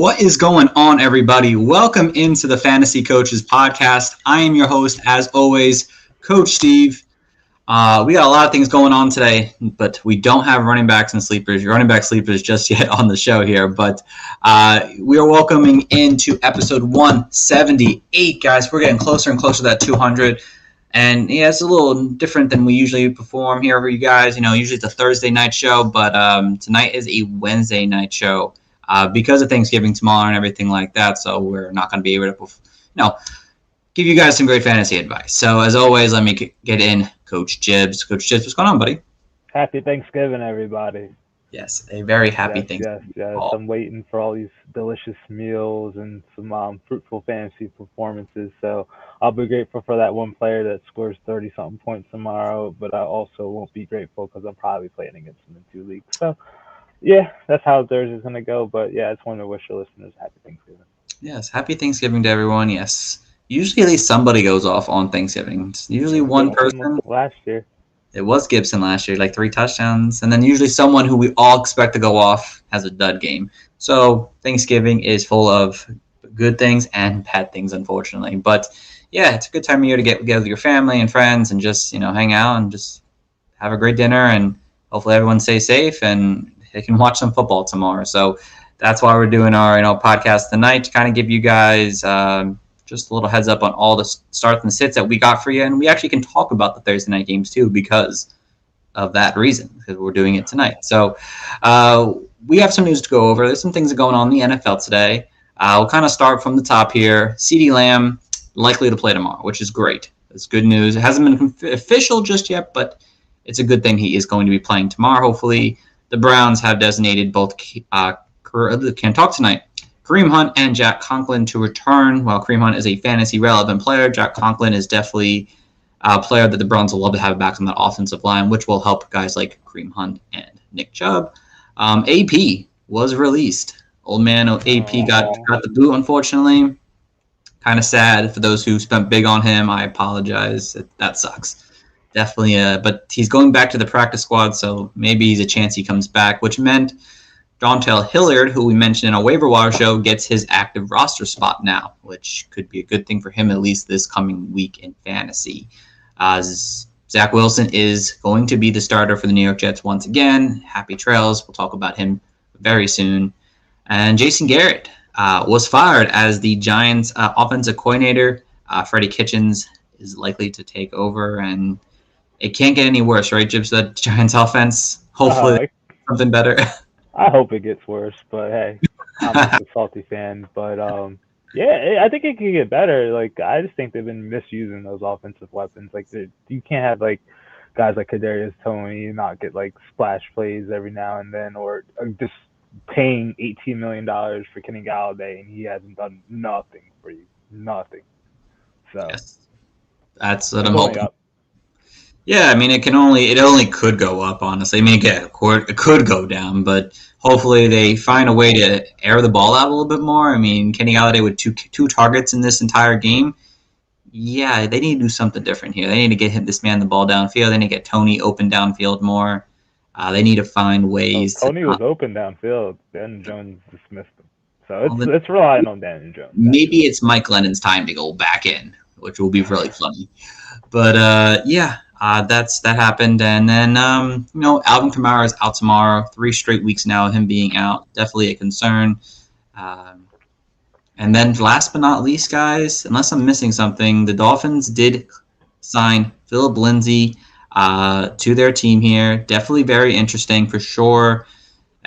What is going on, everybody? Welcome into the Fantasy Coaches Podcast. I am your host, as always, Coach Steve. We got a lot of things going on today, but we don't have running backs and sleepers, running back sleepers just yet on the show here. But we are welcoming into episode 178, guys. We're getting closer and closer to that 200. And yeah, it's a little different than we usually perform here for you guys. You know, usually it's a Thursday night show, but tonight is a Wednesday night show because of Thanksgiving tomorrow and everything like that. So we're not going to be able to, give you guys some great fantasy advice. So as always, let me get in Coach Jibbs. Coach Jibbs, what's going on, buddy? Happy Thanksgiving, everybody. Yes, a very happy Thanksgiving. Yes. I'm waiting for all these delicious meals and some fruitful fantasy performances. So I'll be grateful for that one player that scores 30-something points tomorrow, but I also won't be grateful because I'm probably playing against him in 2 leagues. So, yeah, that's how Thursday's going to go. But, yeah, I just wanted to wish your listeners happy Thanksgiving. Yes, happy Thanksgiving to everyone, yes. Usually at least somebody goes off on Thanksgiving. It's usually one person. Last year. It was Gibson last year, like 3 touchdowns. And then usually someone who we all expect to go off has a dud game. So Thanksgiving is full of good things and bad things, unfortunately. But, yeah, it's a good time of year to get together with your family and friends and just, hang out and just have a great dinner. And hopefully everyone stays safe and they can watch some football tomorrow. So that's why we're doing our podcast tonight to kind of give you guys just a little heads up on all the starts and sits that we got for you. And we actually can talk about the Thursday night games too because of that reason, because we're doing it tonight. So we have some news to go over. There's some things going on in the NFL today. We'll kind of start from the top here. CeeDee Lamb likely to play tomorrow, which is great. It's good news. It hasn't been official just yet, but it's a good thing he is going to be playing tomorrow. Hopefully the Browns have designated both can't talk tonight. Kareem Hunt and Jack Conklin to return. While Kareem Hunt is a fantasy relevant player, Jack Conklin is definitely a player that the Browns will love to have back on that offensive line, which will help guys like Kareem Hunt and Nick Chubb. AP was released. Old man AP got the boot, unfortunately. Kind of sad for those who spent big on him. I apologize. That sucks. Definitely. But he's going back to the practice squad, so maybe he's a chance he comes back, which meant Dontrell Hilliard, who we mentioned in a waiver wire show, gets his active roster spot now, which could be a good thing for him at least this coming week in fantasy. Zach Wilson is going to be the starter for the New York Jets once again. Happy trails. We'll talk about him very soon. And Jason Garrett was fired as the Giants' offensive coordinator. Freddie Kitchens is likely to take over, and it can't get any worse, right, Jibs? The Giants' offense, hopefully something better. I hope it gets worse, but hey, I'm just a salty fan. But yeah, I think it could get better. Like, I just think they've been misusing those offensive weapons. Like, you can't have like guys like Kadarius Toney not get like splash plays every now and then, or just paying $18 million for Kenny Galladay and he hasn't done nothing for you, nothing. So yes, that's what I'm hoping. Yeah, I mean, it only could go up, honestly. I mean, it could go down, but hopefully they find a way to air the ball out a little bit more. I mean, Kenny Galladay with two targets in this entire game. Yeah, they need to do something different here. They need to get this man the ball downfield. They need to get Toney open downfield more. They need to find ways. Toney was open downfield. Daniel Jones dismissed him. So it's relying on Daniel Jones. Maybe it's Mike Lennon's time to go back in, which will be really funny. But, yeah. That happened, and then Alvin Kamara is out tomorrow. 3 straight weeks now of him being out. Definitely a concern. And then last but not least, guys, unless I'm missing something, the Dolphins did sign Philip Lindsay to their team here. Definitely very interesting for sure.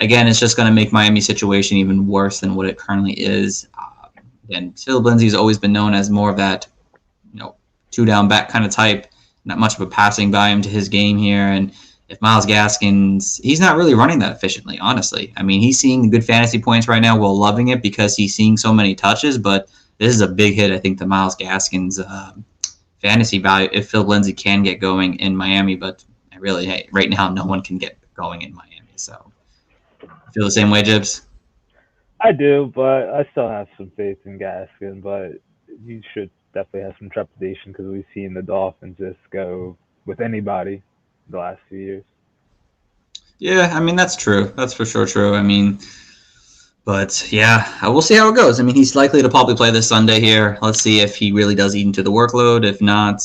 Again, it's just going to make Miami's situation even worse than what it currently is. And Philip Lindsay has always been known as more of that, 2-down back kind of type. Not much of a passing volume to his game here. And if Myles Gaskins, he's not really running that efficiently, honestly. I mean, he's seeing good fantasy points right now. We're loving it because he's seeing so many touches, but this is a big hit, I think, to Myles Gaskins' fantasy value if Phil Lindsay can get going in Miami. But right now, no one can get going in Miami. So, feel the same way, Jibbs? I do, but I still have some faith in Gaskin, but you should definitely have some trepidation because we've seen the Dolphins just go with anybody the last few years. Yeah, I mean, that's true. That's for sure true. I mean, But yeah, we'll see how it goes. I mean, he's likely to probably play this Sunday here. Let's see if he really does eat into the workload. If not,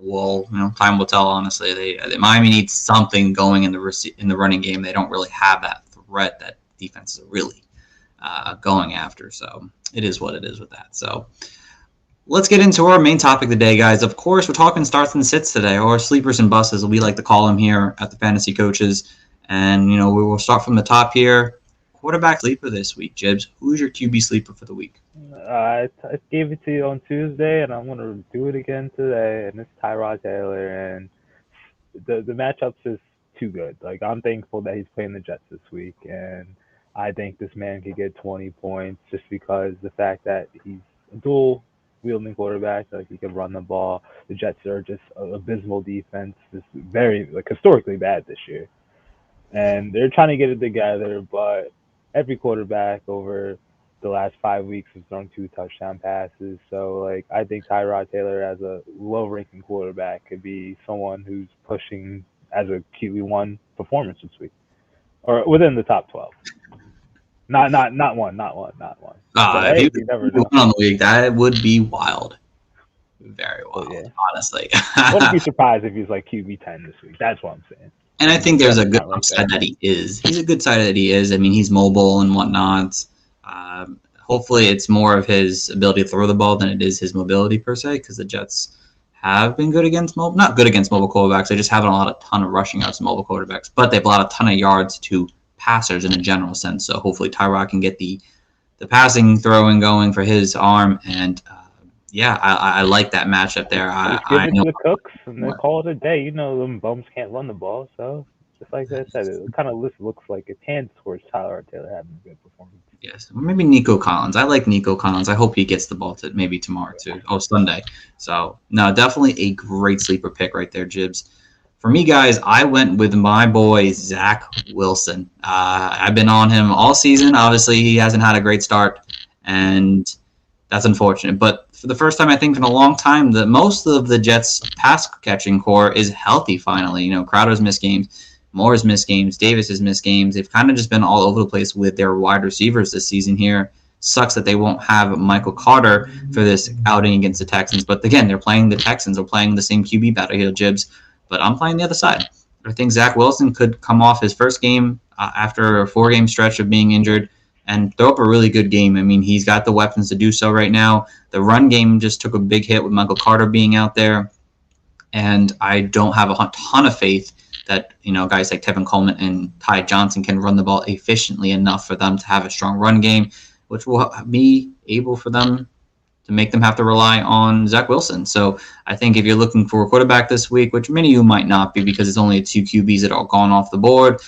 well, time will tell. Honestly, Miami needs something going in the running game. They don't really have that threat that defenses are really going after. So it is what it is with that. So let's get into our main topic today, guys. Of course, we're talking starts and sits today, or sleepers and busts, as we like to call them here at the Fantasy Coaches. And we will start from the top here. Quarterback sleeper this week, Jibs. Who's your QB sleeper for the week? I gave it to you on Tuesday, and I'm gonna do it again today. And it's Tyrod Taylor, and the matchups is too good. Like I'm thankful that he's playing the Jets this week, and I think this man could get 20 points just because the fact that he's a dual wielding quarterback, like he can run the ball. The Jets are just an abysmal defense, just very like historically bad this year, and they're trying to get it together, but every quarterback over the last 5 weeks has thrown 2 touchdown passes. So like I think Tyrod Taylor as a low ranking quarterback could be someone who's pushing as a QB1 performance this week. Or within the top 12. Not one. But If he hey, was you never QB1 know. on the week, that would be wild. Very wild, Yeah. honestly. I wouldn't be surprised if he's like QB10 this week. That's what I'm saying. And I think there's a good Right upside that he is. He's a good side that he is. I mean, he's mobile and whatnot. Hopefully, it's more of his ability to throw the ball than it is his mobility per se, because the Jets have been good against mobile, not good against mobile quarterbacks. They just haven't allowed a ton of rushing yards to mobile quarterbacks, but they've allowed a ton of yards to passers in a general sense. So hopefully, Tyrod can get the passing, throwing going for his arm, and yeah, I like that matchup there. Just give I it know to the Cooks and then what. call it a day. You know them bums can't run the ball, so just like I said, it kind of looks like it tends towards Tyler Taylor having a good performance. Yes, maybe Nico Collins. I like Nico Collins. I hope he gets the ball to maybe tomorrow too. Oh, Sunday. So no, definitely a great sleeper pick right there, Jibs. For me, guys, I went with my boy Zach Wilson. I've been on him all season. Obviously, he hasn't had a great start, and that's unfortunate. But for the first time, I think in a long time, that most of the Jets' pass catching core is healthy. Finally, Crowder's missed games. Moore's missed games. Davis has missed games. They've kind of just been all over the place with their wide receivers this season here. Sucks that they won't have Michael Carter for this outing against the Texans. But again, they're playing the Texans. They're playing the same QB battle here, Jibs. But I'm playing the other side. I think Zach Wilson could come off his first game after a 4-game stretch of being injured and throw up a really good game. I mean, he's got the weapons to do so right now. The run game just took a big hit with Michael Carter being out there. And I don't have a ton of faith that guys like Tevin Coleman and Ty Johnson can run the ball efficiently enough for them to have a strong run game, which will be able for them to make them have to rely on Zach Wilson. So I think if you're looking for a quarterback this week, which many of you might not be because it's only 2 QBs that are gone off the board,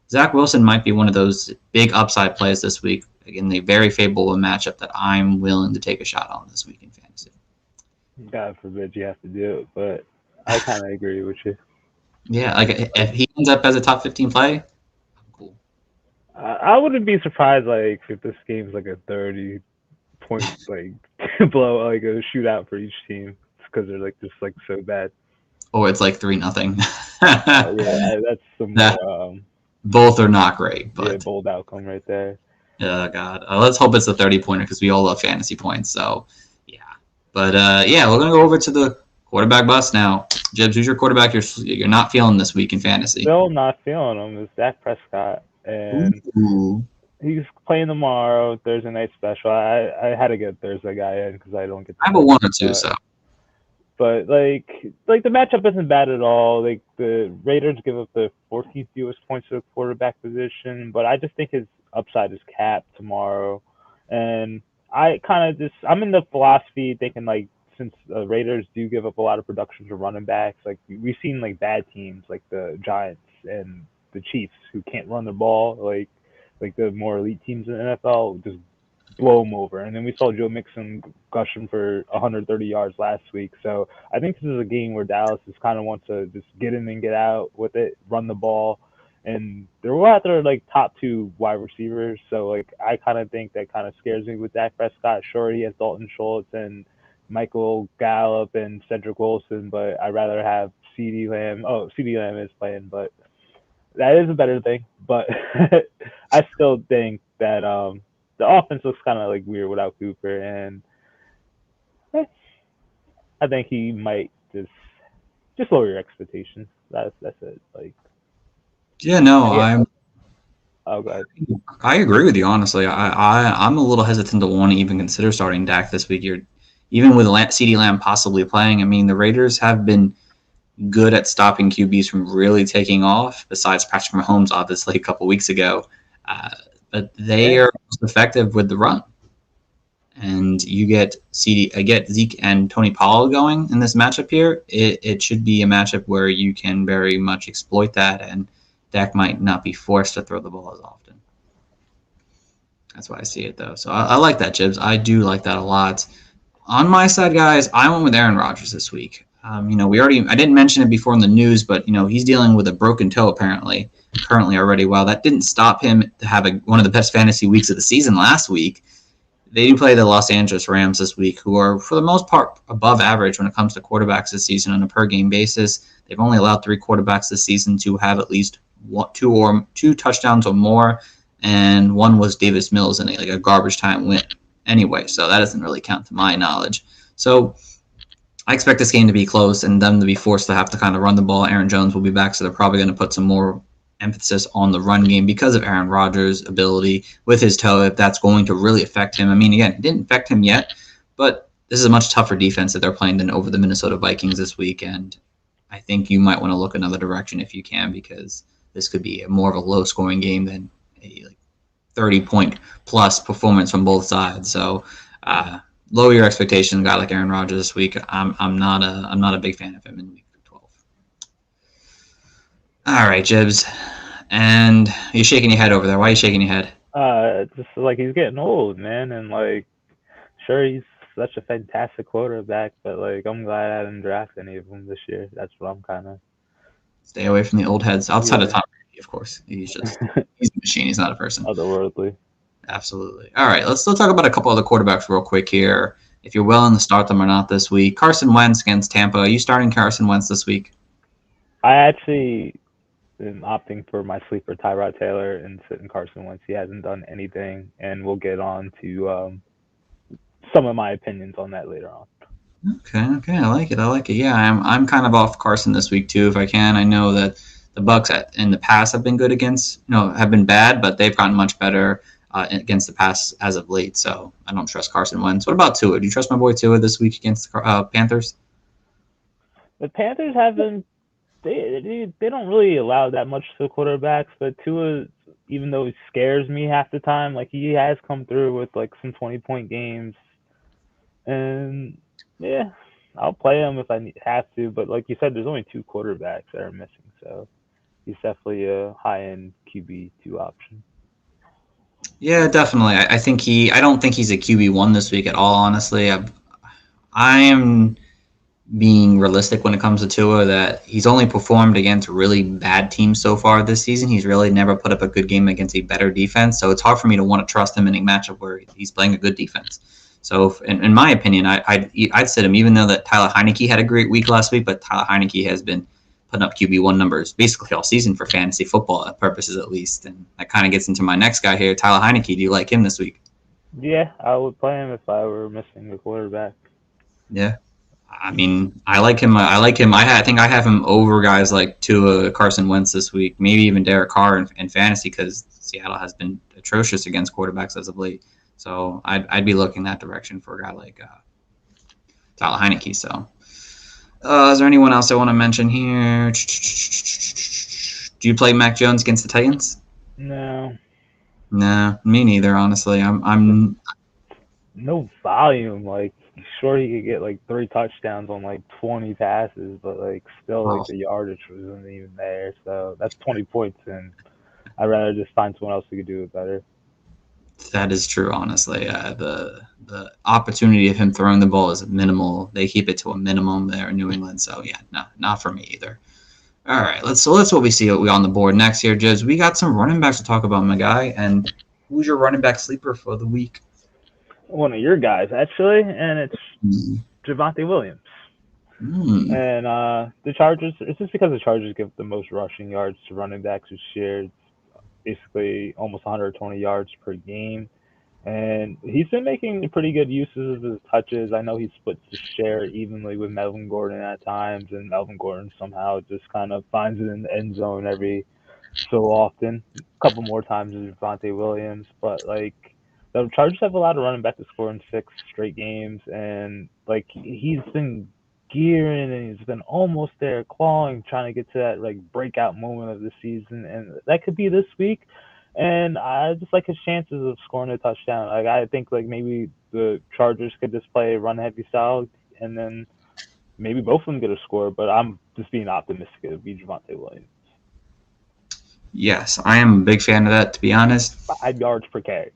Zach Wilson might be one of those big upside plays this week. Again, a very favorable matchup that I'm willing to take a shot on this week in fantasy. God forbid you have to do it, but I kind of agree with you. Yeah, like if he ends up as a top 15 play, cool. I wouldn't be surprised like if this game's like a 30-point like blow, like a shootout for each team because they're like just like so bad. Or it's like 3-0. Yeah, that's some more, both are not great, but bold outcome right there. Oh God, let's hope it's a 30-pointer because we all love fantasy points. So yeah, but yeah, we're gonna go over to the quarterback bust now. Jibs, who's your quarterback you're not feeling this week in fantasy? Still not feeling him. It's Dak Prescott, and he's playing tomorrow, Thursday night special. I had to get Thursday guy in because I don't get. I have a 1 or 2, so. But like the matchup isn't bad at all. Like the Raiders give up the 14th fewest points to the quarterback position, but I just think his upside is capped tomorrow, and I kind of I'm in the philosophy thinking like since the Raiders do give up a lot of production to running backs, like we've seen like bad teams like the Giants and the Chiefs who can't run the ball, like the more elite teams in the NFL just blow them over. And then we saw Joe Mixon gushing for 130 yards last week. So I think this is a game where Dallas just kind of wants to just get in and get out with it, run the ball. And they're out there like top 2 wide receivers. So like I kind of think that kind of scares me with Dak Prescott. Sure, he has Dalton Schultz and Michael Gallup and Cedric Wilson, but I'd rather have CeeDee Lamb. Oh, CeeDee Lamb is playing, but that is a better thing. But I still think that the offense looks kind of like weird without Cooper, and eh, I think he might just lower your expectations. That's it. Like, Yeah, no, yeah. Oh, go ahead. I agree with you, honestly. I'm a little hesitant to want to even consider starting Dak this week. Even with CeeDee Lamb possibly playing, I mean, the Raiders have been good at stopping QBs from really taking off, besides Patrick Mahomes, obviously, a couple weeks ago. But they are most effective with the run. And you get Zeke and Tony Pollard going in this matchup here. It should be a matchup where you can very much exploit that, and Dak might not be forced to throw the ball as often. That's why I see it, though. So I like that, Jibs. I do like that a lot. On my side, guys, I went with Aaron Rodgers this week. I didn't mention it before in the news, but he's dealing with a broken toe currently already. While that didn't stop him to have one of the best fantasy weeks of the season last week, they do play the Los Angeles Rams this week, who are for the most part above average when it comes to quarterbacks this season on a per game basis. They've only allowed 3 quarterbacks this season to have at least 2 touchdowns or more, and one was Davis Mills in a garbage time win anyway, so that doesn't really count to my knowledge. So I expect this game to be close and them to be forced to have to kind of run the ball. Aaron Jones will be back, so they're probably going to put some more emphasis on the run game because of Aaron Rodgers' ability with his toe, if that's going to really affect him. I mean, again, it didn't affect him yet, but this is a much tougher defense that they're playing than over the Minnesota Vikings this week, and I think you might want to look another direction if you can, because this could be more of a low-scoring game than a 30-point plus performance from both sides. So lower your expectations, a guy like Aaron Rodgers this week. I'm not a big fan of him in week 12. All right, Jibs. And you're shaking your head over there. Why are you shaking your head? Just like he's getting old, man, and sure, he's such a fantastic quarterback, but I'm glad I didn't draft any of them this year. That's what I'm kind of. Stay away from the old heads outside of Tom Brady, of course. He's a machine. He's not a person. Otherworldly. Absolutely. All right, let's talk about a couple other quarterbacks real quick here. If you're willing to start them or not this week. Carson Wentz against Tampa. Are you starting Carson Wentz this week? I actually am opting for my sleeper Tyrod Taylor and sitting Carson Wentz. He hasn't done anything, and we'll get on to some of my opinions on that later on. Okay, I like it. Yeah, I'm kind of off Carson this week too, if I can. I know that the Bucks in the past have been good against, have been bad, but they've gotten much better against the pass as of late. So I don't trust Carson Wentz. What about Tua? Do you trust my boy Tua this week against the Panthers? The Panthers haven't. They don't really allow that much to quarterbacks, but Tua, even though he scares me half the time, he has come through with some 20-point games, and yeah, I'll play him if I have to. But like you said, there's only 2 quarterbacks that are missing, so he's definitely a high-end QB2 option. Yeah, definitely. I don't think he's a QB1 this week at all, honestly. I am being realistic when it comes to Tua, that he's only performed against really bad teams so far this season. He's really never put up a good game against a better defense, so it's hard for me to want to trust him in a matchup where he's playing a good defense. So in my opinion, I'd sit him, even though that Tyler Heinicke had a great week last week, but Tyler Heinicke has been putting up QB1 numbers basically all season for fantasy football purposes at least. And that kind of gets into my next guy here, Tyler Heinicke. Do you like him this week? Yeah, I would play him if I were missing a quarterback. Yeah. I mean, I like him. I think I have him over guys like Tua, Carson Wentz this week, maybe even Derek Carr in fantasy, because Seattle has been atrocious against quarterbacks as of late. So I'd be looking that direction for a guy like Tyler Heinicke. So is there anyone else I want to mention here? Do you play Mac Jones against the Titans? No. No, me neither. Honestly, I'm no volume. Sure, he could get 3 touchdowns on 20 passes, but still the yardage wasn't even there. So that's 20 points, and I'd rather just find someone else who could do it better. That is true, honestly. The opportunity of him throwing the ball is minimal. They keep it to a minimum there in New England. So yeah, no, not for me either. All right, let's what we see on the board next here, Jibs. We got some running backs to talk about, my guy. And who's your running back sleeper for the week? One of your guys, actually, and it's Javonte Williams. And the Chargers, it's just because the Chargers give the most rushing yards to running backs who shared basically almost 120 yards per game. And he's been making pretty good uses of his touches. I know he splits the share evenly with Melvin Gordon at times, and Melvin Gordon somehow just kind of finds it in the end zone every so often. A couple more times with Javonte Williams, but like the Chargers have a lot of running back to score in 6 straight games, and like he's been gearing and he's been almost there, clawing, trying to get to that like breakout moment of the season, and that could be this week. And I just like his chances of scoring a touchdown. Like I think like maybe the Chargers could just play run heavy style, and then maybe both of them get a score. But I'm just being optimistic. It would be Javonte Williams. Yes, I am a big fan of that, to be honest. 5 yards per carry.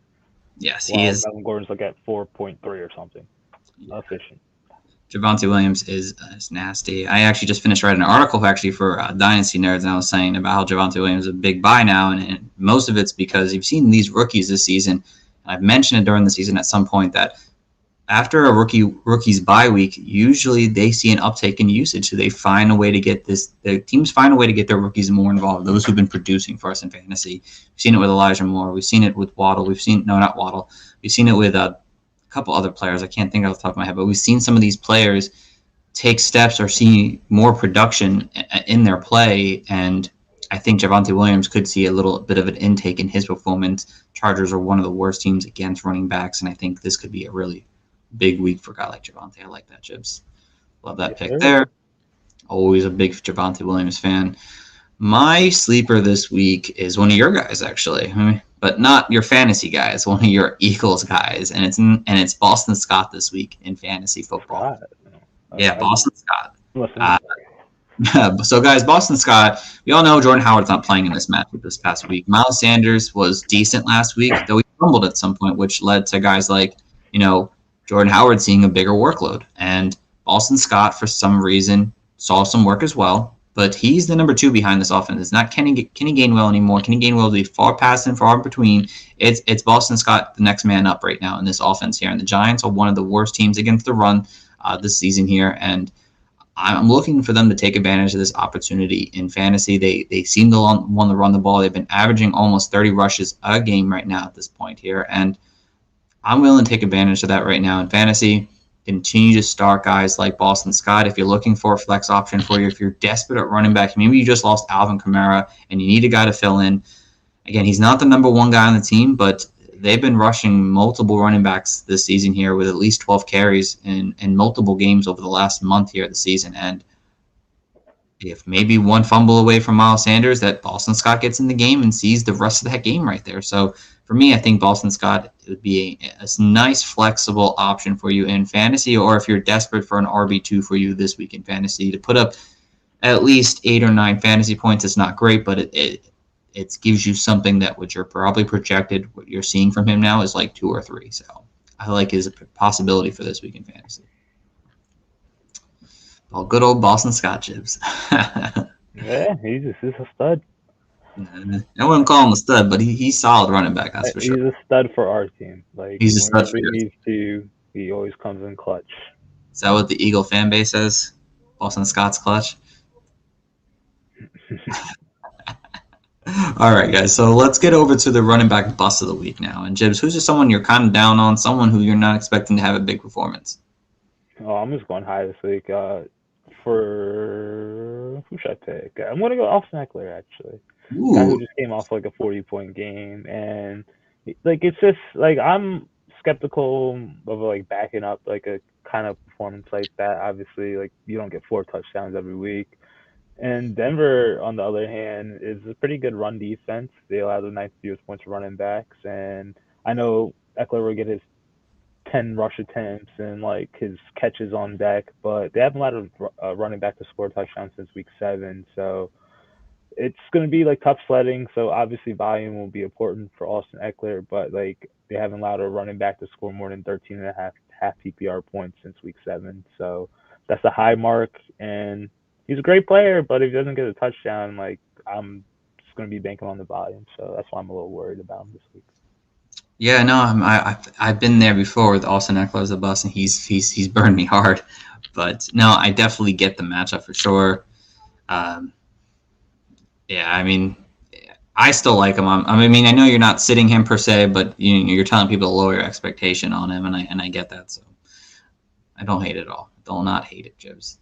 Yes, he is. Melvin Gordon's like at 4.3 or something. Efficient. Javonte Williams is nasty. I actually just finished writing an article actually for Dynasty Nerds, and I was saying about how Javonte Williams is a big buy now, and most of it's because you've seen these rookies this season. I've mentioned it during the season at some point that after a rookie's bye week, usually they see an uptake in usage. So they find a way to get the teams find a way to get their rookies more involved. Those who've been producing for us in fantasy. We've seen it with Elijah Moore. We've seen it with Waddle. We've seen not Waddle. We've seen it with a couple other players. I can't think off the top of my head, but we've seen some of these players take steps or see more production in their play. And I think Javonte Williams could see a little bit of an intake in his performance. Chargers are one of the worst teams against running backs, and I think this could be a really big week for a guy like Javonte. I like that, Jibs. Love that pick there. Always a big Javonte Williams fan. My sleeper this week is one of your guys, actually, but not your fantasy guys. One of your Eagles guys, and it's Boston Scott this week in fantasy football. Yeah, Boston Scott. So, guys, Boston Scott. We all know Jordan Howard's not playing in this matchup this past week. Miles Sanders was decent last week, though he fumbled at some point, which led to guys like Jordan Howard seeing a bigger workload. And Boston Scott, for some reason, saw some work as well. But he's the number 2 behind this offense. It's not Kenny Gainwell anymore. Kenny Gainwell will be far past and far in between. It's Boston Scott, the next man up right now in this offense here. And the Giants are one of the worst teams against the run this season here. And I'm looking for them to take advantage of this opportunity in fantasy. They seem to want to run the ball. They've been averaging almost 30 rushes a game right now at this point here. And I'm willing to take advantage of that right now in fantasy. Continue to start guys like Boston Scott. If you're looking for a flex option for you, if you're desperate at running back, maybe you just lost Alvin Kamara and you need a guy to fill in. Again, he's not the number 1 guy on the team, but they've been rushing multiple running backs this season here with at least 12 carries in multiple games over the last month here of the season. And if maybe one fumble away from Miles Sanders, that Boston Scott gets in the game and sees the rest of that game right there. So for me, I think Boston Scott would be a nice flexible option for you in fantasy, or if you're desperate for an RB2 for you this week in fantasy to put up at least 8 or 9 fantasy points. It's not great, but it gives you something that what you're probably projected, what you're seeing from him now is like 2 or 3. So I like his possibility for this week in fantasy. Well, good old Boston Scott, Jibs. Yeah, he's a stud. I wouldn't call him a stud, but he's solid running back, that's for sure. He's a stud for our team. Like he's a stud for he needs to. He always comes in clutch. Is that what the Eagle fan base says? Boston Scott's clutch? All right, guys. So let's get over to the running back bust of the week now. And Jibs, who's just someone you're kind of down on, someone who you're not expecting to have a big performance? Oh, I'm just going high this week. For who should I pick? I'm going to go Austin Ekeler, actually. Guy who just came off like a 40-point game, and like it's just like I'm skeptical of like backing up like a kind of performance like that. Obviously, like you don't get 4 touchdowns every week. And Denver, on the other hand, is a pretty good run defense. They allow the 9th fewest points to running backs, and I know Ekeler will get his 10 rush attempts and like his catches on deck, but they haven't allowed a running back to score touchdowns since week 7. So it's going to be like tough sledding. So obviously volume will be important for Austin Ekeler, but like they haven't allowed a running back to score more than 13.5 half PPR points since week 7. So that's a high mark, and he's a great player, but if he doesn't get a touchdown, like I'm just going to be banking on the volume. So that's why I'm a little worried about him this week. Yeah, no, I've been there before with Austin Ekeler as a bust, and he's burned me hard. But no, I definitely get the matchup for sure. Yeah, I mean, I still like him. I mean, I know you're not sitting him per se, but you're telling people to lower your expectation on him, and I get that. So I don't hate it at all. I do not hate it, Jibs.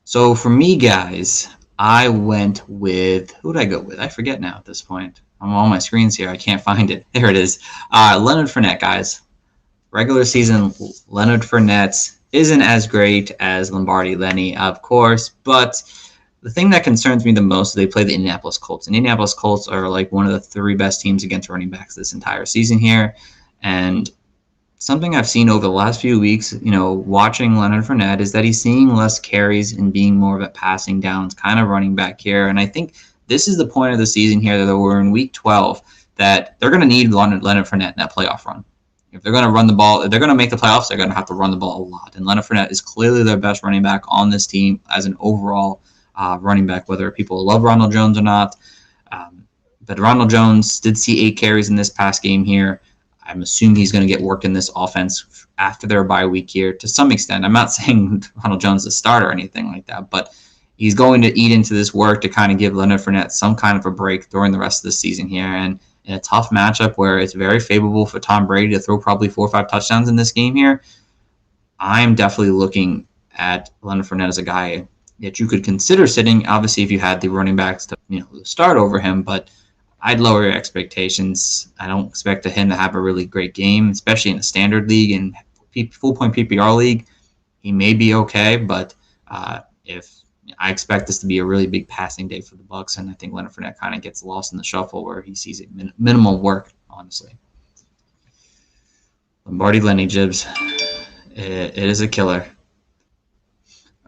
So for me, guys, I went with, who did I go with? I forget now at this point. I'm on my screens here. I can't find it. There it is. Leonard Fournette, guys. Regular season, Leonard Fournette isn't as great as Lombardi Lenny, of course, but the thing that concerns me the most is they play the Indianapolis Colts. And Indianapolis Colts are like one of the 3 best teams against running backs this entire season here. And something I've seen over the last few weeks, watching Leonard Fournette, is that he's seeing less carries and being more of a passing downs kind of running back here. And I think this is the point of the season here that we're in week 12, that they're going to need Leonard Fournette in that playoff run. If they're going to run the ball, if they're going to make the playoffs, they're going to have to run the ball a lot. And Leonard Fournette is clearly their best running back on this team as an overall running back, whether people love Ronald Jones or not. But Ronald Jones did see 8 carries in this past game here. I'm assuming he's going to get work in this offense after their bye week here to some extent. I'm not saying Ronald Jones is a starter or anything like that, but he's going to eat into this work to kind of give Leonard Fournette some kind of a break during the rest of the season here. And in a tough matchup where it's very favorable for Tom Brady to throw probably 4 or 5 touchdowns in this game here, I'm definitely looking at Leonard Fournette as a guy that you could consider sitting, obviously, if you had the running backs to start over him, but I'd lower your expectations. I don't expect him to have a really great game, especially in a standard league and full-point PPR league. He may be okay, but if I expect this to be a really big passing day for the Bucs, and I think Leonard Fournette kind of gets lost in the shuffle where he sees it minimal work, honestly. Lombardi Lenny, Jibs. It is a killer.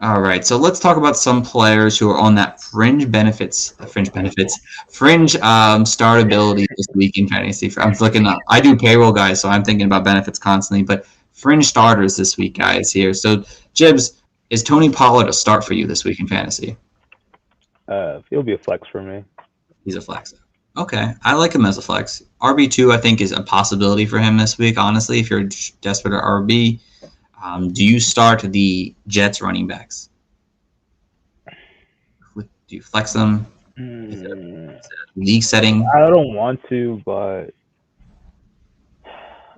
All right, so let's talk about some players who are on that fringe startability this week in fantasy. I'm looking up. I do payroll, guys, so I'm thinking about benefits constantly, but fringe starters this week, guys, here. So, Jibs, is Tony Pollard a start for you this week in fantasy? He'll be a flex for me. He's a flex. Okay, I like him as a flex. RB2, I think, is a possibility for him this week, honestly, if you're desperate at RB. Do you start the Jets running backs? Do you flex them? Is it a league setting? I don't want to, but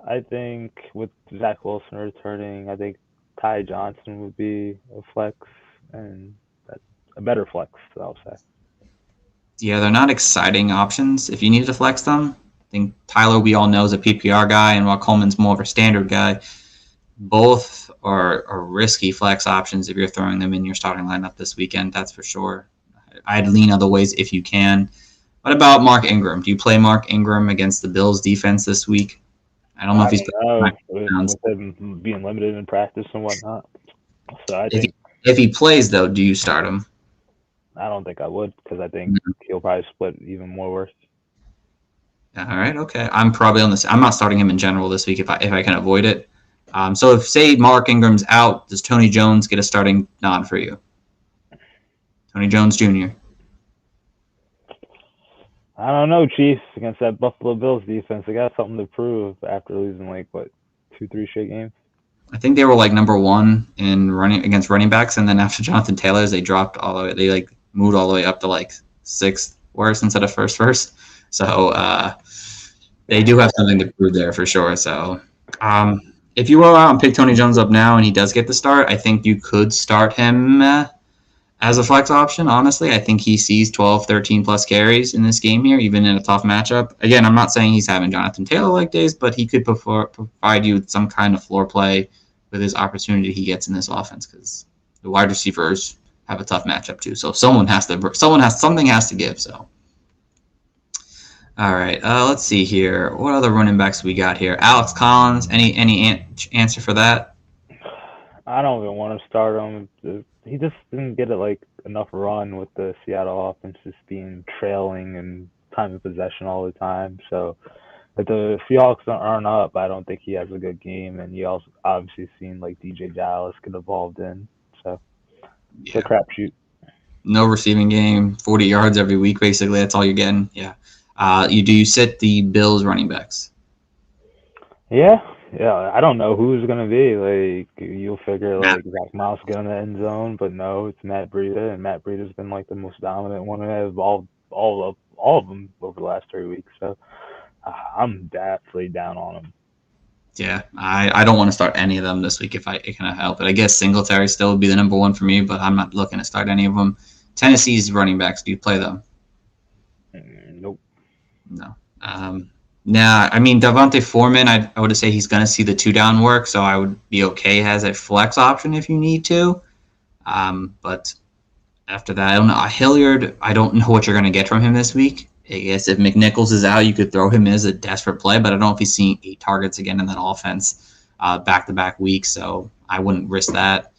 I think with Zach Wilson returning, I think Ty Johnson would be a flex, and that's a better flex, I'll say. Yeah, they're not exciting options if you need to flex them. I think Tyler, we all know, is a PPR guy, and while Coleman's more of a standard guy, both are risky flex options if you're throwing them in your starting lineup this weekend, that's for sure. I'd lean other ways if you can. What about Mark Ingram? Do you play Mark Ingram against the Bills defense this week? I don't know if he's with him being limited in practice and whatnot. So I think if he plays, though, do you start him? I don't think I would, because I think he'll probably split even more worse. All right, okay. I'm probably on this. I'm not starting him in general this week if I can avoid it. So if, say, Mark Ingram's out, does Tony Jones get a starting nod for you? Tony Jones Jr. I don't know, Chiefs, against that Buffalo Bills defense. They got something to prove after losing 2-3 straight games. I think they were number 1 in running against running backs, and then after Jonathan Taylor's, they dropped all the way. They moved all the way up to 6th worst instead of first. So they do have something to prove there for sure. So if you go out and pick Tony Jones up now and he does get the start, I think you could start him as a flex option, honestly. I think he sees 12, 13-plus carries in this game here, even in a tough matchup. Again, I'm not saying he's having Jonathan Taylor-like days, but he could provide you with some kind of floor play with his opportunity he gets in this offense, because the wide receivers have a tough matchup too. So something has to give. So, all right, let's see here. What other running backs we got here? Alex Collins. Any answer for that? I don't even want to start him. He just didn't get enough run with the Seattle offense just being trailing and time of possession all the time. So if the Seahawks aren't up, I don't think he has a good game. And you also obviously seen DJ Dallas get involved in. So it's a crapshoot. No receiving game, 40 yards every week, basically. That's all you're getting. Yeah. Do you sit the Bills running backs? Yeah, Yeah, I don't know who's gonna be. Like you'll figure Matt, like Zach Moss get in the end zone, but no, it's Matt Breida, and Matt Breida's been like the most dominant one out of all of them over the last 3 weeks. So I'm definitely down on him. yeah, I don't want to start any of them this week if I can help it. I guess Singletary still would be the number one for me, but I'm not looking to start any of them. Tennessee's running backs, do you play them? Nope. No. Nah, I mean, Devontae Foreman, I would say he's going to see the 2-down work, so I would be okay as a flex option if you need to. But after that, I don't know. Hilliard, I don't know what you're going to get from him this week. I guess if McNichols is out, you could throw him as a desperate play, but I don't know if he's seeing 8 targets again in that offense back-to-back weeks, so I wouldn't risk that.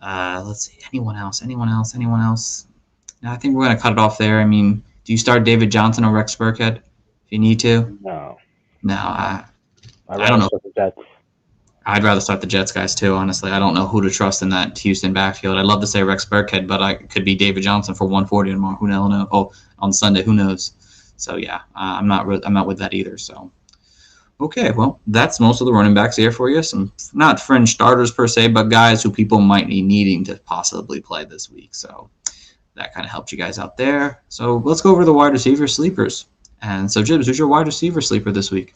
Let's see. Anyone else? No, I think we're going to cut it off there. I mean, do you start David Johnson or Rex Burkhead if you need to? No. No, I don't know. The Jets. I'd rather start the Jets guys too, honestly. I don't know who to trust in that Houston backfield. I'd love to say Rex Burkhead, but I could be David Johnson for 140 tomorrow. Who knows? Oh, on Sunday, who knows? So yeah, I'm not with that either. So okay, well, that's most of the running backs here for you. Some not fringe starters per se, but guys who people might be needing to possibly play this week. So that kind of helped you guys out there. So let's go over the wide receiver sleepers. And so, Jibs, who's your wide receiver sleeper this week?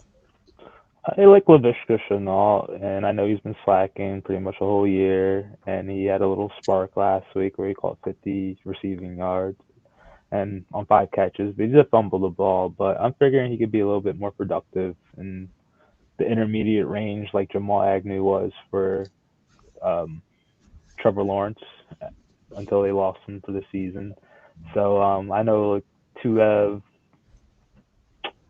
I like Laviska Shenault, and I know he's been slacking pretty much the whole year, and he had a little spark last week where he caught 50 receiving yards and on 5 catches, but he just fumbled the ball. But I'm figuring he could be a little bit more productive in the intermediate range like Jamal Agnew was for Trevor Lawrence until they lost him for the season. So I know like to have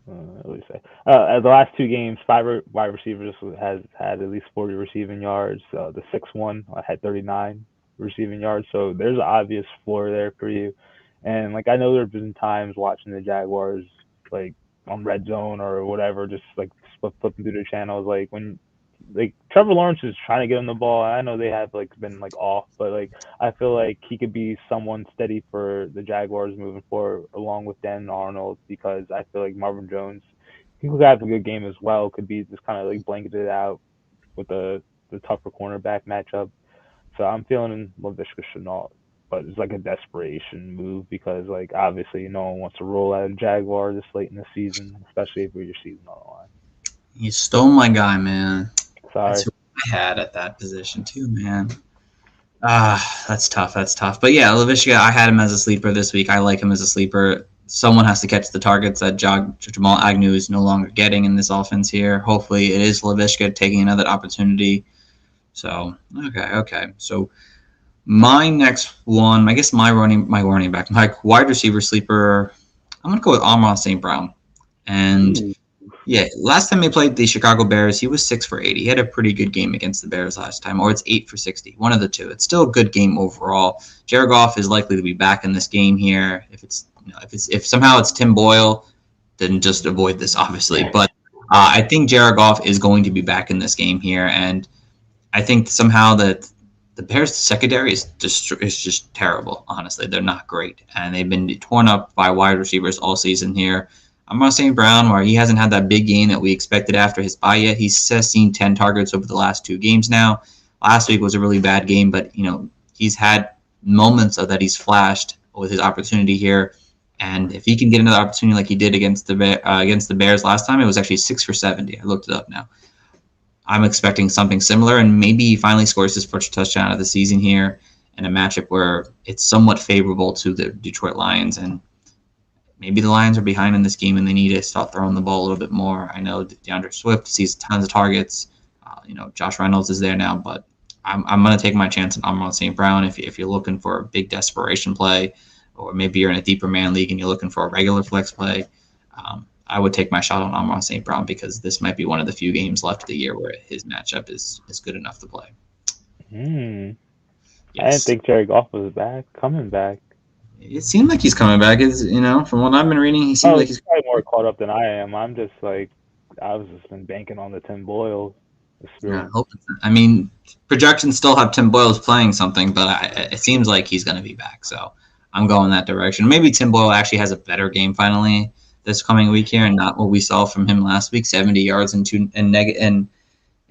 what do you say? The last 2 games, 5 wide receivers has had at least 40 receiving yards. The 6th one had 39 receiving yards. So there's an obvious floor there for you. And like I know there have been times watching the Jaguars like on Red Zone or whatever, just like flipping through the channels, like when like Trevor Lawrence is trying to get him the ball. I know they have like been like off, but like I feel like he could be someone steady for the Jaguars moving forward, along with Dan Arnold, because I feel like Marvin Jones, he could have a good game as well. Could be just kind of like blanketed out with the tougher cornerback matchup. So I'm feeling Laviska Shenault, but it's like a desperation move because like obviously no one wants to roll out a Jaguar this late in the season, especially if your season on the line. You stole my guy, man. Sorry. That's who I had at that position too, man. That's tough. But yeah, Laviska, I had him as a sleeper this week. I like him as a sleeper. Someone has to catch the targets that Jamal Agnew is no longer getting in this offense here. Hopefully it is Laviska taking another opportunity. So, okay. So my next one, I guess my wide receiver sleeper, I'm going to go with Amon St. Brown. And yeah, last time they played the Chicago Bears, he was 6 for 80. He had a pretty good game against the Bears last time, or it's 8 for 60. One of the two. It's still a good game overall. Jared Goff is likely to be back in this game here. If somehow it's Tim Boyle, then just avoid this, obviously. But I think Jared Goff is going to be back in this game here, and I think somehow that the Bears' secondary is just terrible. Honestly, they're not great, and they've been torn up by wide receivers all season here. Amon St. Brown, where he hasn't had that big game that we expected after his bye yet. He's seen 10 targets over the last 2 games now. Last week was a really bad game, but he's had moments of that he's flashed with his opportunity here. And if he can get another opportunity like he did against the Bears last time, it was actually 6 for 70. I looked it up now. I'm expecting something similar, and maybe he finally scores his first touchdown of the season here in a matchup where it's somewhat favorable to the Detroit Lions. And maybe the Lions are behind in this game and they need to start throwing the ball a little bit more. I know DeAndre Swift sees tons of targets. Josh Reynolds is there now, but I'm going to take my chance on Amon St. Brown if you're looking for a big desperation play, or maybe you're in a deeper man league and you're looking for a regular flex play. I would take my shot on Amon St. Brown because this might be one of the few games left of the year where his matchup is good enough to play. Yes. I didn't think Jared Goff was coming back. It seemed like he's coming back. From what I've been reading, he seems like he's probably more caught up than I am. I'm just like, I was just been banking on the Tim Boyle. Yeah, I mean, projections still have Tim Boyle playing something, but it seems like he's going to be back. So I'm going that direction. Maybe Tim Boyle actually has a better game finally this coming week here, and not what we saw from him last week: 70 yards and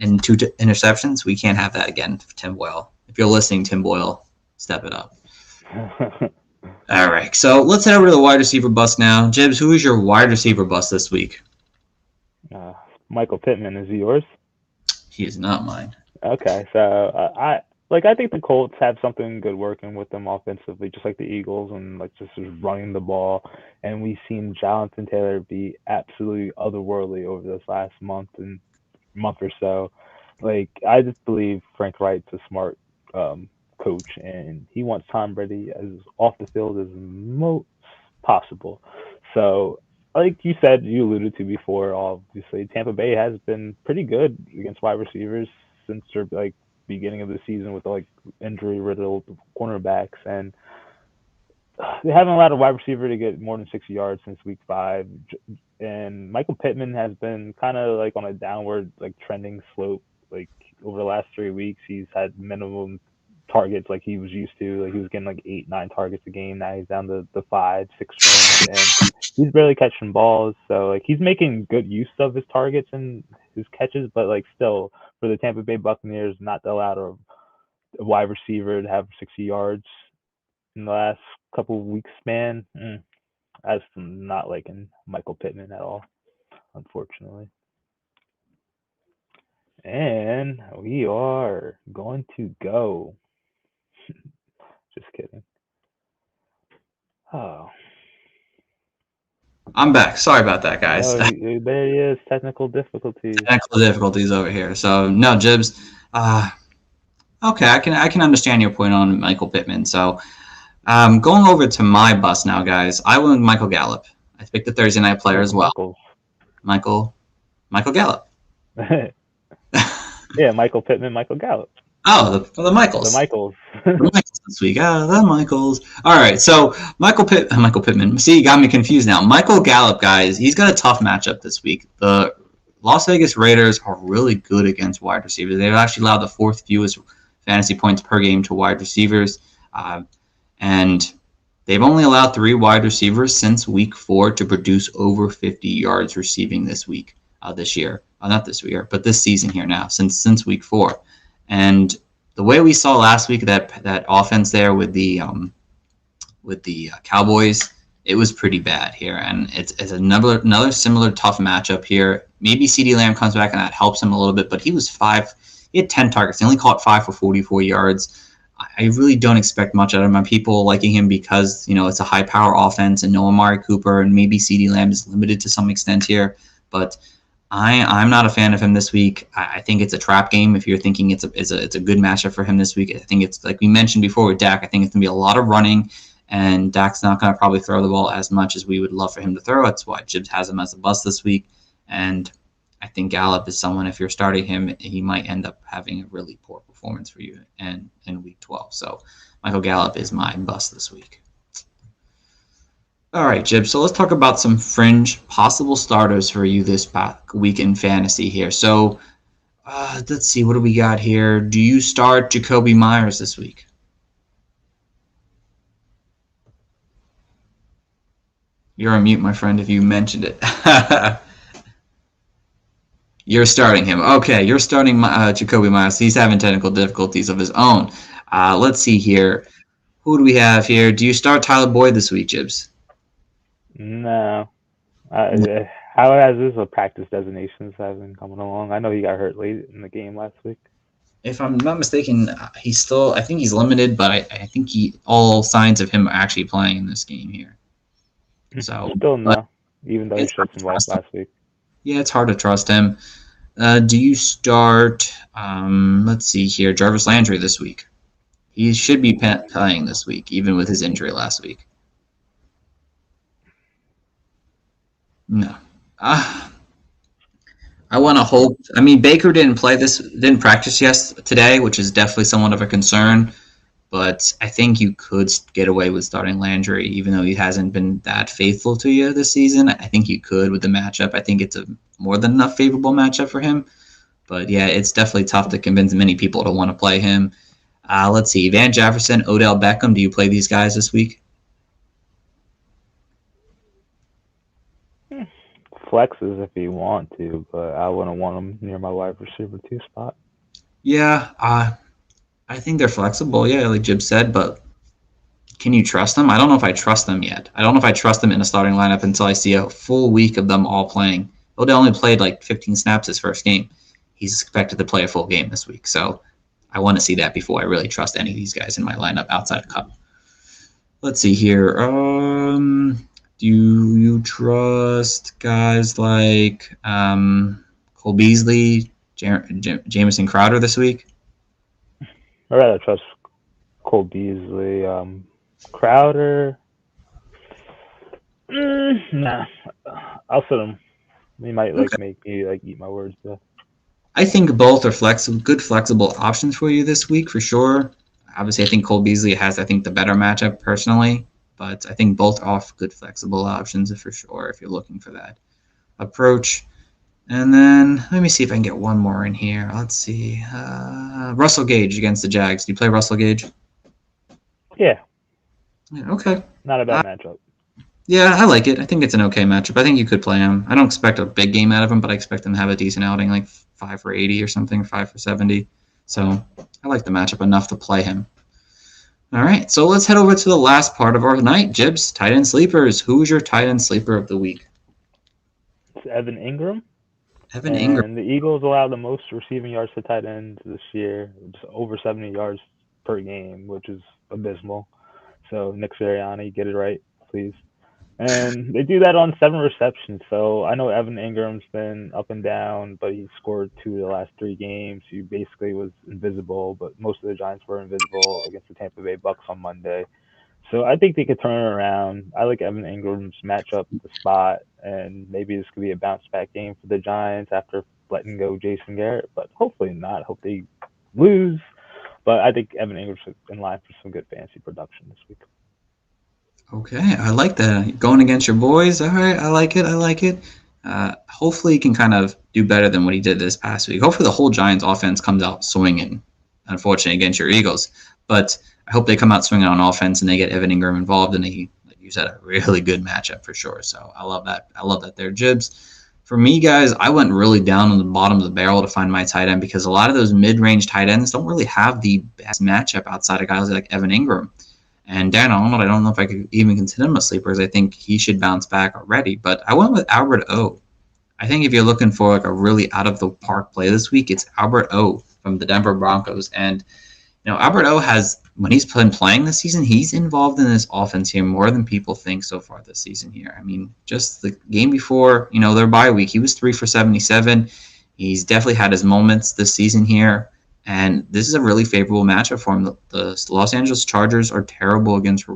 and 2 interceptions. We can't have that again for Tim Boyle. If you're listening, Tim Boyle, step it up. All right, so let's head over to the wide receiver bust now. Jibs, who is your wide receiver bust this week? Michael Pittman, is he yours? He is not mine. Okay, so I think the Colts have something good working with them offensively, just like the Eagles, and like just running the ball. And we've seen Jonathan Taylor be absolutely otherworldly over this last month or so. Like, I just believe Frank Wright's a smart coach, and he wants Tom Brady as off the field as most possible. So, like you said, you alluded to before, obviously Tampa Bay has been pretty good against wide receivers since their like beginning of the season with like injury riddled cornerbacks, and they haven't allowed a wide receiver to get more than 60 yards since week 5. And Michael Pittman has been kind of like on a downward like trending slope. Like over the last 3 weeks, he's had minimum targets like he was used to. Like he was getting like 8-9 targets a game. Now he's down to the 5-6 range, and he's barely catching balls. So like he's making good use of his targets and his catches, but like still for the Tampa Bay Buccaneers not to allow a wide receiver to have 60 yards in the last couple of weeks span. I just am not liking Michael Pittman at all, unfortunately. And we are going to go. Just kidding. Oh. I'm back. Sorry about that, guys. Oh, there he is. Technical difficulties. Technical difficulties over here. So no, Jibs. Okay, I can understand your point on Michael Pittman. So going over to my bus now, guys. I went with Michael Gallup. I picked the Thursday night player as well. Michael Gallup. Yeah, Michael Pittman, Michael Gallup. Oh, the Michaels. The Michaels. The Michaels this week. The Michaels. All right, so Michael Pittman. See, you got me confused now. Michael Gallup, guys, he's got a tough matchup this week. The Las Vegas Raiders are really good against wide receivers. They've actually allowed the 4th fewest fantasy points per game to wide receivers. And they've only allowed 3 wide receivers since week 4 to produce over 50 yards receiving this week, this year. Not this year, but this season here now, since week 4. And the way we saw last week that offense there with the Cowboys, it was pretty bad here. And it's another similar tough matchup here. Maybe CeeDee Lamb comes back and that helps him a little bit, but he had 10 targets. He only caught 5 for 44 yards. I really don't expect much out of my people liking him because, it's a high-power offense and no Amari Cooper, and maybe CeeDee Lamb is limited to some extent here. But I'm not a fan of him this week. I think it's a trap game if you're thinking it's a good matchup for him this week. I think it's, like we mentioned before with Dak, I think it's going to be a lot of running, and Dak's not going to probably throw the ball as much as we would love for him to throw. That's why Jibs has him as a bust this week. And I think Gallup is someone, if you're starting him, he might end up having a really poor performance for you in week 12. So Michael Gallup is my bust this week. All right, Jib. So let's talk about some fringe possible starters for you this week in fantasy here. So let's see. What do we got here? Do you start Jakobi Meyers this week? You're on mute, my friend, if you mentioned it. You're starting him. Okay, you're starting Jakobi Meyers. He's having technical difficulties of his own. Let's see here. Who do we have here? Do you start Tyler Boyd this week, Jibs? No. How has his practice designations have been coming along? I know he got hurt late in the game last week. If I'm not mistaken, I think he's limited, but I think all signs of him actually playing in this game here. So still no, even though he showed some life last week. Yeah, it's hard to trust him. Do you start, let's see here, Jarvis Landry this week? He should be playing this week, even with his injury last week. No. I want to hope. I mean, Baker didn't practice today, which is definitely somewhat of a concern. But I think you could get away with starting Landry, even though he hasn't been that faithful to you this season. I think you could with the matchup. I think it's a more than enough favorable matchup for him. But yeah, it's definitely tough to convince many people to want to play him. Let's see. Van Jefferson, Odell Beckham. Do you play these guys this week? flexes if you want to, but I wouldn't want him near my wide receiver 2 spot. Yeah, I think they're flexible. Yeah, like Jib said, but can you trust them? I don't know if I trust them yet. I don't know if I trust them in a starting lineup until I see a full week of them all playing. Odell only played like 15 snaps his first game. He's expected to play a full game this week, so I want to see that before I really trust any of these guys in my lineup outside of Cup. Let's see here. Do you trust guys like Cole Beasley, Jamison Crowder this week? I'd rather trust Cole Beasley. Crowder, nah. I'll sit him. He might make me eat my words though. I think both are good flexible options for you this week for sure. Obviously, I think Cole Beasley has the better matchup personally, but I think both are good flexible options for sure if you're looking for that approach. And then let me see if I can get one more in here. Let's see. Russell Gage against the Jags. Do you play Russell Gage? Yeah. Okay. Not a bad matchup. Yeah, I like it. I think it's an okay matchup. I think you could play him. I don't expect a big game out of him, but I expect him to have a decent outing, like 5 for 80 or something, 5 for 70. So I like the matchup enough to play him. All right, so let's head over to the last part of our night. Jibs, tight end sleepers. Who is your tight end sleeper of the week? It's Evan Ingram. Evan Ingram. And the Eagles allow the most receiving yards to tight ends this year. It's over 70 yards per game, which is abysmal. So Nick Sirianni, get it right, please. And they do that on 7 receptions. So I know Evan Ingram's been up and down, but he scored 2 of the last 3 games. He basically was invisible, but most of the Giants were invisible against the Tampa Bay Bucks on Monday. So I think they could turn it around. I like Evan Ingram's matchup at the spot, and maybe this could be a bounce-back game for the Giants after letting go Jason Garrett, but hopefully not. Hope they lose. But I think Evan Ingram's in line for some good fantasy production this week. Okay, I like that. Going against your boys. All right, I like it. Hopefully he can kind of do better than what he did this past week. Hopefully the whole Giants offense comes out swinging, unfortunately, against your Eagles. But I hope they come out swinging on offense and they get Evan Ingram involved and they, like you said, a really good matchup for sure. So I love that. I love that there, Jibs. For me, guys, I went really down on the bottom of the barrel to find my tight end because a lot of those mid-range tight ends don't really have the best matchup outside of guys like Evan Ingram. And Dan Arnold, I don't know if I could even consider him a sleeper because I think he should bounce back already. But I went with Albert O. I think if you're looking for like a really out-of-the-park play this week, it's Albert O from the Denver Broncos. And, Albert O has, when he's been playing this season, he's involved in this offense here more than people think so far this season here. I mean, just the game before, their bye week, he was 3 for 77. He's definitely had his moments this season here. And this is a really favorable matchup for him. The Los Angeles Chargers are terrible against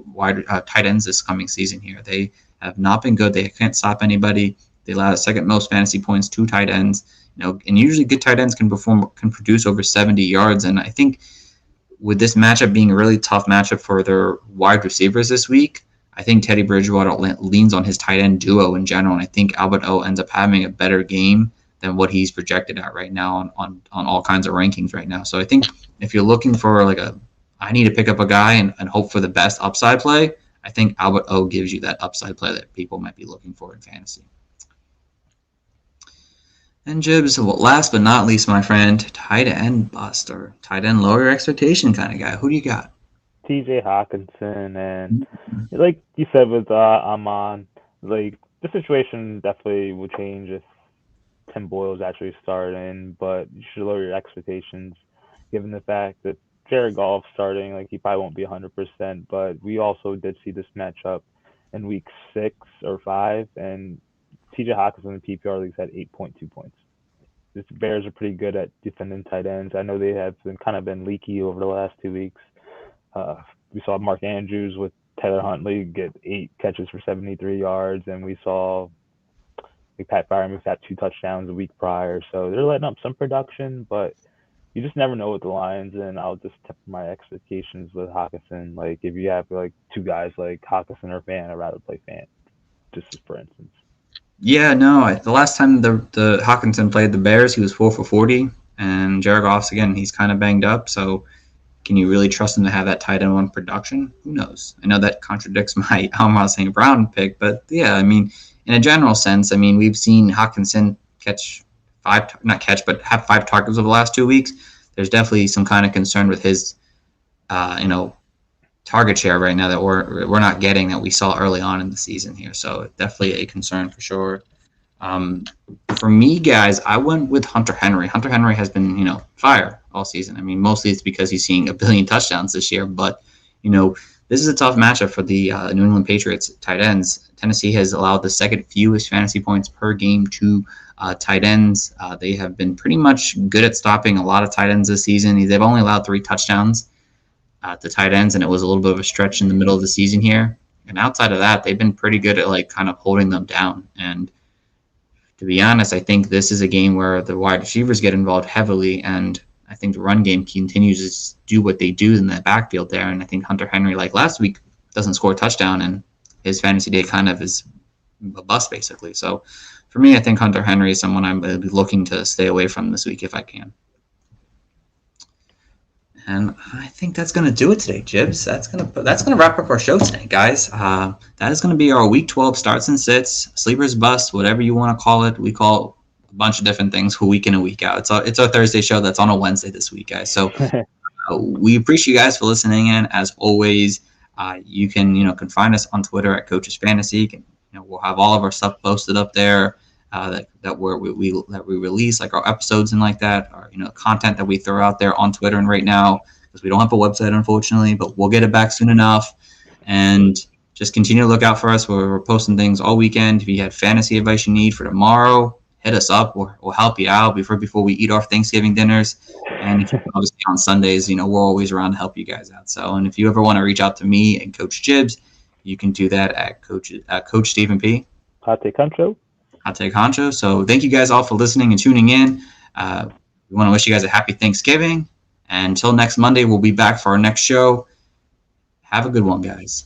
tight ends this coming season here. They have not been good. They can't stop anybody. They allow the second most fantasy points to tight ends. And usually good tight ends can produce over 70 yards. And I think with this matchup being a really tough matchup for their wide receivers this week, I think Teddy Bridgewater leans on his tight end duo in general. And I think Albert O ends up having a better game than what he's projected at right now on all kinds of rankings right now. So I think if you're looking for I need to pick up a guy and hope for the best upside play, I think Albert O gives you that upside play that people might be looking for in fantasy. And Jibs, last but not least, my friend, tight end bust or tight end lower expectation kind of guy. Who do you got? TJ Hawkinson, and like you said with Amon, the situation definitely will change if Tim Boyle's actually starting, but you should lower your expectations given the fact that Jared Goff's starting. He probably won't be 100%, but we also did see this matchup in week 6 or 5, and TJ Hawkinson in the PPR leagues had 8.2 points. The Bears are pretty good at defending tight ends. I know they have been leaky over the last 2 weeks. We saw Mark Andrews with Taylor Huntley get 8 catches for 73 yards, and we saw Pat Freiermuth had 2 touchdowns a week prior. So they're letting up some production, but you just never know with the Lions, and I'll just temper my expectations with Hawkinson. If you have 2 guys like Hawkinson or Fan, I'd rather play Fan, just for instance. Yeah, no. The last time the Hawkinson played the Bears, he was 4 for 40, and Jared Goff's, again, he's kind of banged up. So can you really trust him to have that tight end 1 production? Who knows? I know that contradicts my Amon St. Brown pick, but yeah, I mean, in a general sense, I mean, we've seen Hawkinson have 5 targets over the last 2 weeks. There's definitely some kind of concern with his, target share right now that we're not getting that we saw early on in the season here. So definitely a concern for sure. For me, guys, I went with Hunter Henry. Hunter Henry has been, fire all season. I mean, mostly it's because he's seeing 1 billion touchdowns this year, but, this is a tough matchup for the New England Patriots tight ends. Tennessee has allowed the second fewest fantasy points per game to tight ends. They have been pretty much good at stopping a lot of tight ends this season. They've only allowed 3 touchdowns to tight ends, and it was a little bit of a stretch in the middle of the season here. And outside of that, they've been pretty good at kind of holding them down. And to be honest, I think this is a game where the wide receivers get involved heavily, and I think the run game continues to do what they do in the backfield there. And I think Hunter Henry, like last week, doesn't score a touchdown, and his fantasy day kind of is a bust, basically. So for me, I think Hunter Henry is someone I'm going to be looking to stay away from this week if I can. And I think that's going to do it today, Jibs. That's going to wrap up our show today, guys. That is going to be our Week 12 starts and sits, sleepers, bust, whatever you want to call it. We call a bunch of different things, week in and week out. It's our Thursday show that's on a Wednesday this week, guys. So we appreciate you guys for listening in. As always, you can find us on Twitter at Coaches Fantasy. We'll have all of our stuff posted up there. That we release, like our episodes and like that, or content that we throw out there on Twitter. And right now, because we don't have a website, unfortunately, but we'll get it back soon enough. And just continue to look out for us. We're posting things all weekend. If you have fantasy advice you need for tomorrow, hit us up. We'll help you out before we eat our Thanksgiving dinners. And obviously on Sundays, we're always around to help you guys out. So, and if you ever want to reach out to me and Coach Jibs, you can do that at Coach Stephen P. Hot Take Honcho. So thank you guys all for listening and tuning in. We want to wish you guys a happy Thanksgiving. And until next Monday, we'll be back for our next show. Have a good one, guys.